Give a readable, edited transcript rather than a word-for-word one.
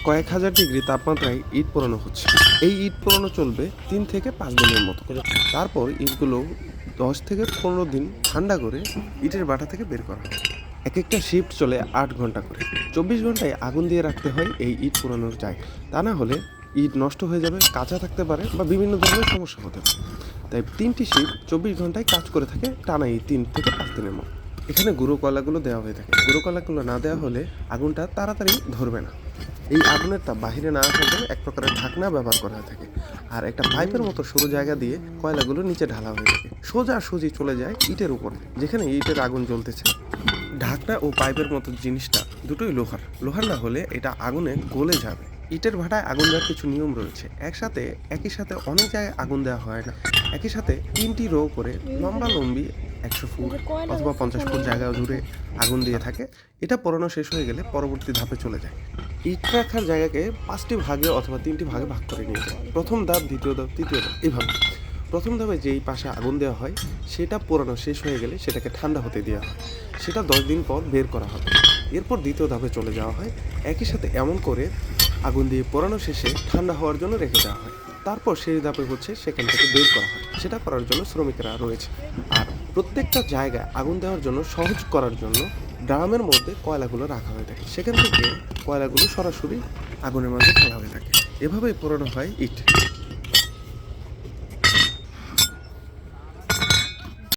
কয়েক হাজার ডিগ্রি তাপমাত্রায় ইট পোড়ানো হচ্ছে। এই ইট পোড়ানো চলবে 3 থেকে 5 দিনের মতো করে। তারপর ইটগুলো 10 থেকে 15 দিন ঠান্ডা করে ইটের ভাটা থেকে বের করা হয়। এক একটা শিফট চলে 8 ঘন্টা করে। 24 ঘন্টায় আগুন দিয়ে রাখতে হয় এই ইট পোড়ানোর জায়গায়। তা না হলে ইট নষ্ট হয়ে যাবে, কাঁচা থাকতে পারে বা বিভিন্ন ধরনের সমস্যা হতে পারে। তাই 3টি শিফট 24 ঘন্টায় কাজ করে থাকে টানা এই 3 থেকে 5 দিনের মতো। এখানে গুঁড়ো কয়লাগুলো দেওয়া হয়ে থাকে। গুঁড়ো কয়লাগুলো না দেওয়া হলে আগুনটা তাড়াতাড়ি ধরবে না। এই আগুনের তাপ বাহিরে না আসার জন্য এক প্রকারের ঢাকনা ব্যবহার করা হয়ে থাকে। আর একটা পাইপের মতো সরু জায়গা দিয়ে কয়লাগুলো নিচে ঢালা হয়ে থাকে, সোজাসুজি চলে যায় ইটের উপরে, যেখানে ইটের আগুন জ্বলতেছে। ঢাকনা ও পাইপের মতো জিনিসটা দুটোই লোহার না হলে এটা আগুনে গলে যাবে। ইটের ভাটায় আগুন দেওয়ার কিছু নিয়ম রয়েছে। একই সাথে অনেক জায়গায় আগুন দেওয়া হয় না। একই সাথে 3টি রো করে লম্বি 100 ফুট অথবা 50 ফুট জায়গা জুড়ে আগুন দিয়ে থাকে। এটা পোড়ানো শেষ হয়ে গেলে পরবর্তী ধাপে চলে যায়। ইট রাখার জায়গাকে 5টি ভাগে অথবা 3টি ভাগে ভাগ করে নিয়ে যায়। প্রথম ধাপ, দ্বিতীয় ধাপ, তৃতীয় ধাপ, এইভাবে। প্রথম ধাপে যেই পাশে আগুন দেওয়া হয় সেটা পোড়ানো শেষ হয়ে গেলে সেটাকে ঠান্ডা হতে দেওয়া হয়। সেটা 10 দিন পর বের করা হবে। এরপর দ্বিতীয় ধাপে চলে যাওয়া হয়। একই সাথে এমন করে আগুন দিয়ে পোড়ানো শেষে ঠান্ডা হওয়ার জন্য রেখে দেওয়া হয়। তারপর সেই ধাপে হচ্ছে সেখান থেকে বের করা হয়। সেটা করার জন্য শ্রমিকরা রয়েছে। আর প্রত্যেকটা জায়গায় আগুন দেওয়ার জন্য সহজ করার জন্য ড্রামের মধ্যে কয়লাগুলো রাখা হয়ে থাকে। সেখান থেকে কয়লাগুলো সরাসরি আগুনের মাঝে ফেলা হয়ে থাকে। এভাবেই পোড়ানো হয় ইট।